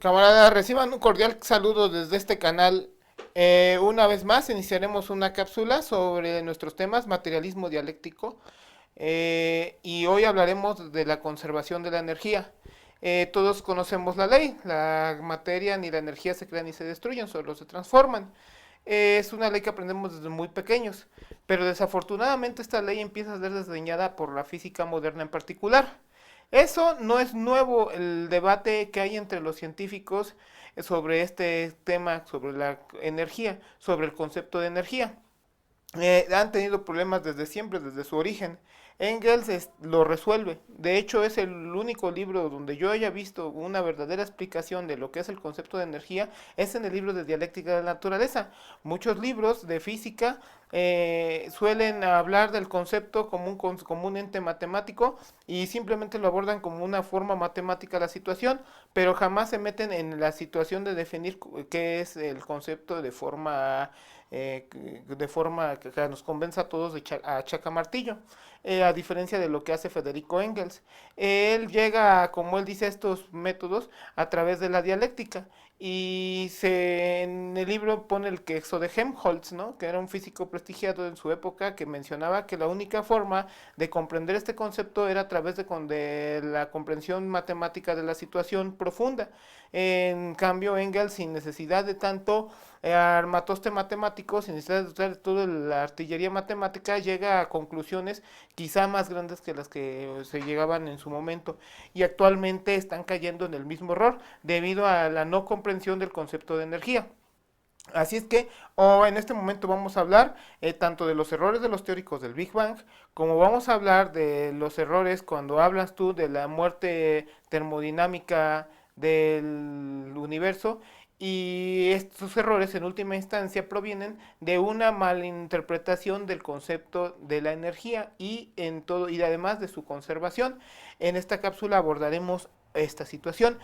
Camaradas, reciban un cordial saludo desde este canal. Una vez más iniciaremos una cápsula sobre nuestros temas materialismo dialéctico y hoy hablaremos de la conservación de la energía. Todos conocemos la ley, la materia ni la energía se crean ni se destruyen, solo se transforman. Es una ley que aprendemos desde muy pequeños, pero desafortunadamente esta ley empieza a ser desdeñada por la física moderna en particular. Eso no es nuevo, el debate que hay entre los científicos sobre este tema, sobre la energía, sobre el concepto de energía. Han tenido problemas desde siempre, desde su origen. Lo resuelve. De hecho, es el único libro donde yo haya visto una verdadera explicación de lo que es el concepto de energía, es en el libro de Dialéctica de la Naturaleza. Muchos libros de física suelen hablar del concepto como un ente matemático y simplemente lo abordan como una forma matemática de la situación, pero jamás se meten en la situación de definir qué es el concepto de forma que nos convenza a todos a chacamartillo, a diferencia de lo que hace Federico Engels. Él llega, como él dice, a estos métodos a través de la dialéctica y en el libro pone el caso de Helmholtz, ¿no? Que era un físico prestigiado en su época que mencionaba que la única forma de comprender este concepto era a través de la comprensión matemática de la situación profunda. En cambio, Engels, sin necesidad de tanto armatoste matemático, sin necesidad de usar toda la artillería matemática, llega a conclusiones quizá más grandes que las que se llegaban en su momento y actualmente están cayendo en el mismo error debido a la no comprensión del concepto de energía. Así es que en este momento vamos a hablar tanto de los errores de los teóricos del Big Bang, como vamos a hablar de los errores cuando hablas tú de la muerte termodinámica del universo. Y estos errores en última instancia provienen de una malinterpretación del concepto de la energía y además de su conservación. En esta cápsula abordaremos esta situación.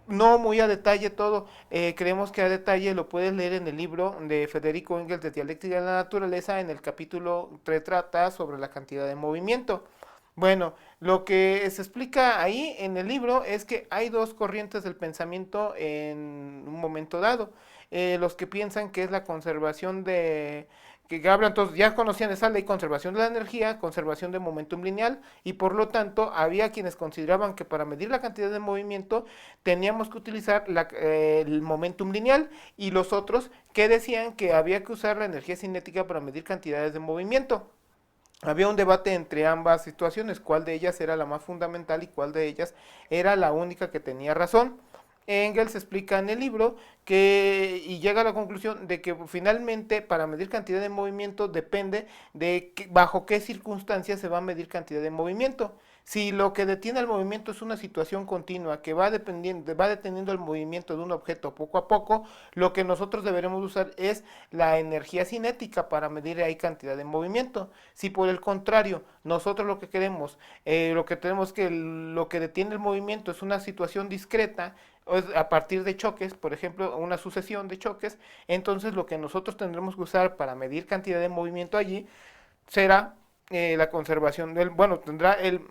No muy a detalle todo, creemos que a detalle lo puedes leer en el libro de Federico Engels de Dialéctica de la Naturaleza, en el capítulo que trata sobre la cantidad de movimiento. Bueno, lo que se explica ahí en el libro es que hay dos corrientes del pensamiento en un momento dado. Los que piensan que es la conservación que hablan todos, ya conocían esa ley, conservación de la energía, conservación de momentum lineal, y por lo tanto había quienes consideraban que para medir la cantidad de movimiento teníamos que utilizar el momentum lineal, y los otros que decían que había que usar la energía cinética para medir cantidades de movimiento. Había un debate entre ambas situaciones, cuál de ellas era la más fundamental y cuál de ellas era la única que tenía razón. Engels explica en el libro y llega a la conclusión de que finalmente para medir cantidad de movimiento depende de bajo qué circunstancias se va a medir cantidad de movimiento. Si lo que detiene el movimiento es una situación continua que va deteniendo el movimiento de un objeto poco a poco, lo que nosotros deberemos usar es la energía cinética para medir ahí cantidad de movimiento. Si por el contrario, nosotros lo que queremos, lo que tenemos que lo que detiene el movimiento es una situación discreta, a partir de choques, por ejemplo, una sucesión de choques, entonces lo que nosotros tendremos que usar para medir cantidad de movimiento allí será la conservación tendrá el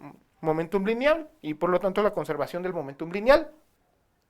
momentum lineal y por lo tanto la conservación del momentum lineal.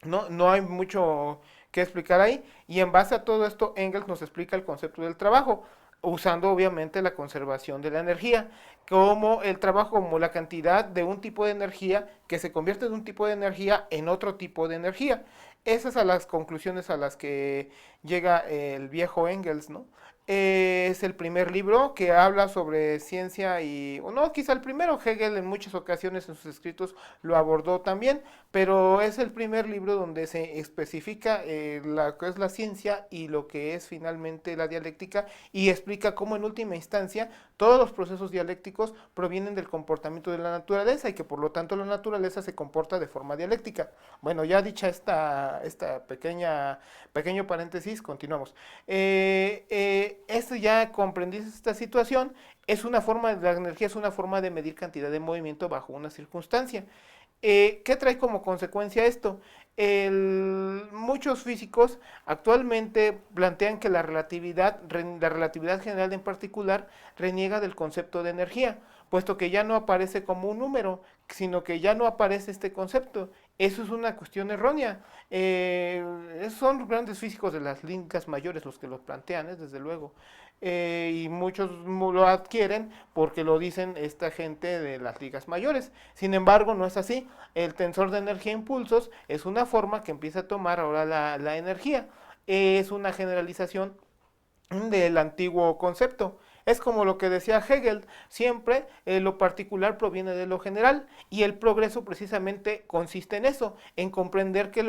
No hay mucho que explicar ahí. Y en base a todo esto, Engels nos explica el concepto del trabajo, usando obviamente la conservación de la energía, como el trabajo, como la cantidad de un tipo de energía que se convierte de un tipo de energía en otro tipo de energía. Esas son las conclusiones a las que llega el viejo Engels, ¿no? Es el primer libro que habla sobre ciencia o no, quizá el primero. Hegel en muchas ocasiones en sus escritos lo abordó también, pero es el primer libro donde se especifica lo que es la ciencia y lo que es finalmente la dialéctica, y explica cómo en última instancia todos los procesos dialécticos provienen del comportamiento de la naturaleza y que por lo tanto la naturaleza se comporta de forma dialéctica. Bueno, ya dicha esta pequeño paréntesis, continuamos. Esto ya comprendiste esta situación, la energía es una forma de medir cantidad de movimiento bajo una circunstancia. ¿Qué trae como consecuencia esto? Muchos físicos actualmente plantean que la relatividad general en particular, reniega del concepto de energía, puesto que ya no aparece como un número, sino que ya no aparece este concepto Eso es una cuestión errónea. Son grandes físicos de las ligas mayores los que lo plantean, desde luego. Y muchos lo adquieren porque lo dicen esta gente de las ligas mayores. Sin embargo, no es así. El tensor de energía impulsos es una forma que empieza a tomar ahora la energía. Es una generalización del antiguo concepto. Es como lo que decía Hegel, siempre lo particular proviene de lo general y el progreso precisamente consiste en eso, en comprender que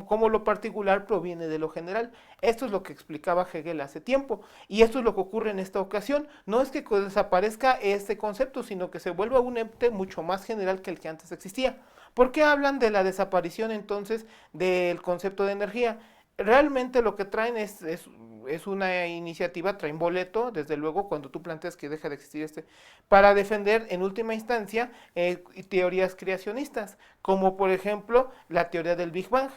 cómo lo particular proviene de lo general. Esto es lo que explicaba Hegel hace tiempo y esto es lo que ocurre en esta ocasión. No es que desaparezca este concepto, sino que se vuelva un ente mucho más general que el que antes existía. ¿Por qué hablan de la desaparición entonces del concepto de energía? Realmente lo que traen es una iniciativa, traen boleto, desde luego, cuando tú planteas que deja de existir para defender en última instancia teorías creacionistas, como por ejemplo la teoría del Big Bang.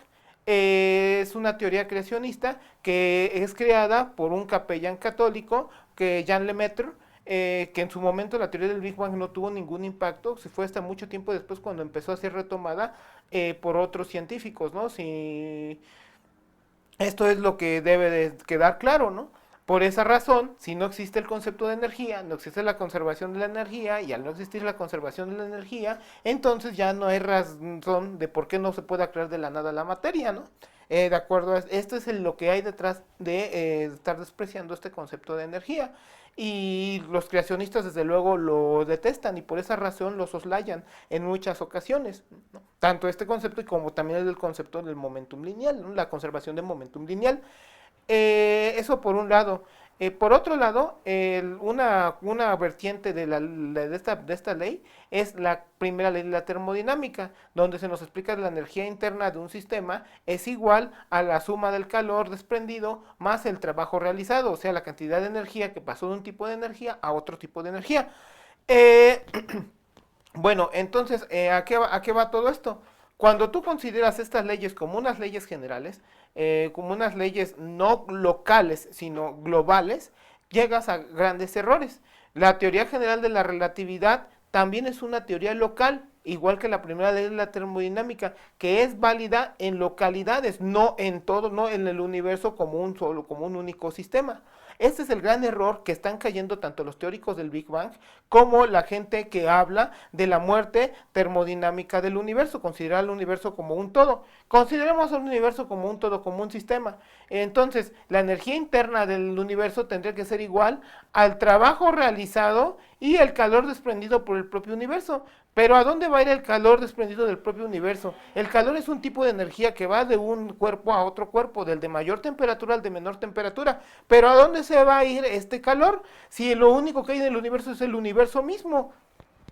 Es una teoría creacionista que es creada por un capellán católico, que Jean Lemaitre, que en su momento la teoría del Big Bang no tuvo ningún impacto, se fue hasta mucho tiempo después cuando empezó a ser retomada por otros científicos, ¿no? Si esto es lo que debe de quedar claro, ¿no? Por esa razón, si no existe el concepto de energía, no existe la conservación de la energía, y al no existir la conservación de la energía, entonces ya no hay razón de por qué no se pueda crear de la nada la materia, ¿no? De acuerdo, esto es lo que hay detrás de estar despreciando este concepto de energía. Y los creacionistas desde luego lo detestan y por esa razón lo soslayan en muchas ocasiones, ¿no? Tanto este concepto como también el del concepto del momentum lineal, ¿no? La conservación del momentum lineal. Eso por un lado. Por otro lado, una vertiente de esta ley es la primera ley de la termodinámica, donde se nos explica que la energía interna de un sistema es igual a la suma del calor desprendido más el trabajo realizado, o sea, la cantidad de energía que pasó de un tipo de energía a otro tipo de energía. Eh, bueno, entonces, a qué va todo esto? Cuando tú consideras estas leyes como unas leyes generales, como unas leyes no locales, sino globales, llegas a grandes errores. La teoría general de la relatividad también es una teoría local, igual que la primera ley de la termodinámica, que es válida en localidades, no en todo, no en el universo como un solo, como un único sistema. Este es el gran error que están cayendo tanto los teóricos del Big Bang como la gente que habla de la muerte termodinámica del universo, considerar el universo como un todo. Consideremos el universo como un todo, como un sistema. Entonces, la energía interna del universo tendría que ser igual al trabajo realizado y el calor desprendido por el propio universo. Pero ¿a dónde va a ir el calor desprendido del propio universo? El calor es un tipo de energía que va de un cuerpo a otro cuerpo, del de mayor temperatura al de menor temperatura. Pero ¿a dónde se va a ir este calor si lo único que hay en el universo es el universo mismo?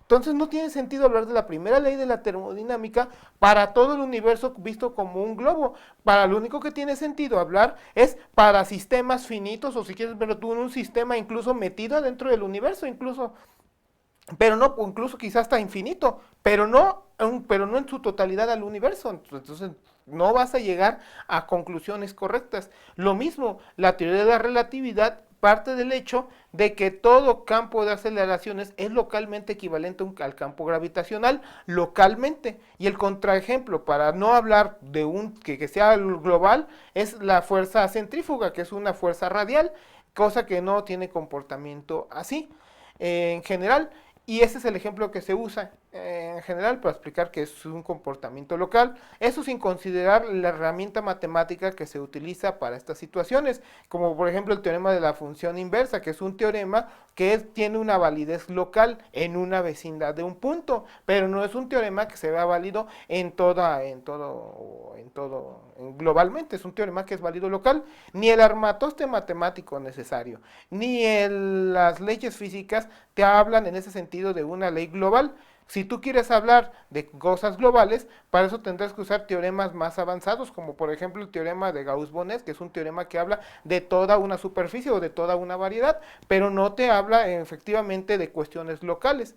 Entonces no tiene sentido hablar de la primera ley de la termodinámica para todo el universo visto como un globo. Para lo único que tiene sentido hablar es para sistemas finitos, o si quieres verlo tú en un sistema incluso metido dentro del universo, incluso, pero no, incluso quizás hasta infinito, pero no en su totalidad al universo. Entonces no vas a llegar a conclusiones correctas. Lo mismo, la teoría de la relatividad parte del hecho de que todo campo de aceleraciones es localmente equivalente al campo gravitacional, localmente. Y el contraejemplo, para no hablar de que sea global, es la fuerza centrífuga, que es una fuerza radial, cosa que no tiene comportamiento así en general. Y ese es el ejemplo que se usa en general para explicar que es un comportamiento local. Eso sin considerar la herramienta matemática que se utiliza para estas situaciones, como por ejemplo el teorema de la función inversa, que es un teorema que tiene una validez local en una vecindad de un punto, pero no es un teorema que se vea válido globalmente. Es un teorema que es válido local. Ni el armatoste matemático necesario, ni las leyes físicas te hablan en ese sentido de una ley global. Si tú quieres hablar de cosas globales, para eso tendrás que usar teoremas más avanzados, como por ejemplo el teorema de Gauss-Bonnet, que es un teorema que habla de toda una superficie o de toda una variedad, pero no te habla efectivamente de cuestiones locales.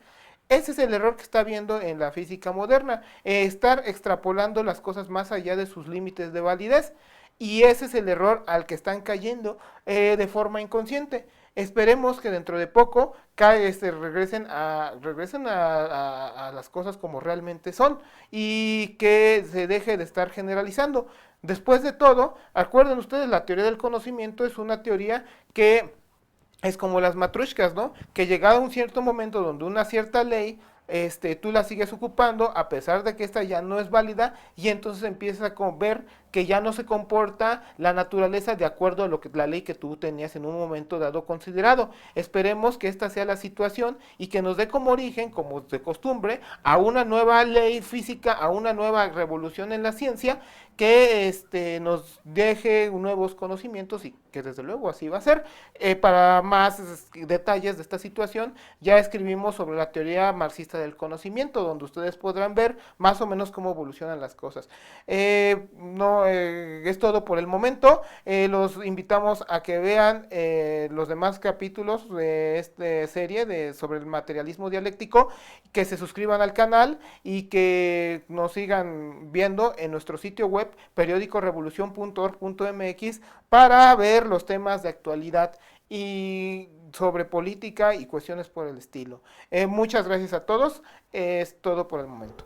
Ese es el error que está habiendo en la física moderna, estar extrapolando las cosas más allá de sus límites de validez. Y ese es el error al que están cayendo de forma inconsciente. Esperemos que dentro de poco regresen a las cosas como realmente son y que se deje de estar generalizando. Después de todo, acuerden ustedes, la teoría del conocimiento es una teoría que es como las matrushkas, ¿no? Que llegado a un cierto momento donde una cierta ley, tú la sigues ocupando a pesar de que esta ya no es válida y entonces empiezas a ver que ya no se comporta la naturaleza de acuerdo a lo que la ley que tú tenías en un momento dado considerado. Esperemos que esta sea la situación y que nos dé como origen, como de costumbre, a una nueva ley física, a una nueva revolución en la ciencia que nos deje nuevos conocimientos y que desde luego así va a ser. Para más detalles de esta situación, ya escribimos sobre la teoría marxista del conocimiento, donde ustedes podrán ver más o menos cómo evolucionan las cosas. No es todo por el momento. Los invitamos a que vean los demás capítulos de esta serie sobre el materialismo dialéctico, que se suscriban al canal y que nos sigan viendo en nuestro sitio web periódicorevolucion.org.mx para ver los temas de actualidad y sobre política y cuestiones por el estilo. Muchas gracias a todos. Es todo por el momento.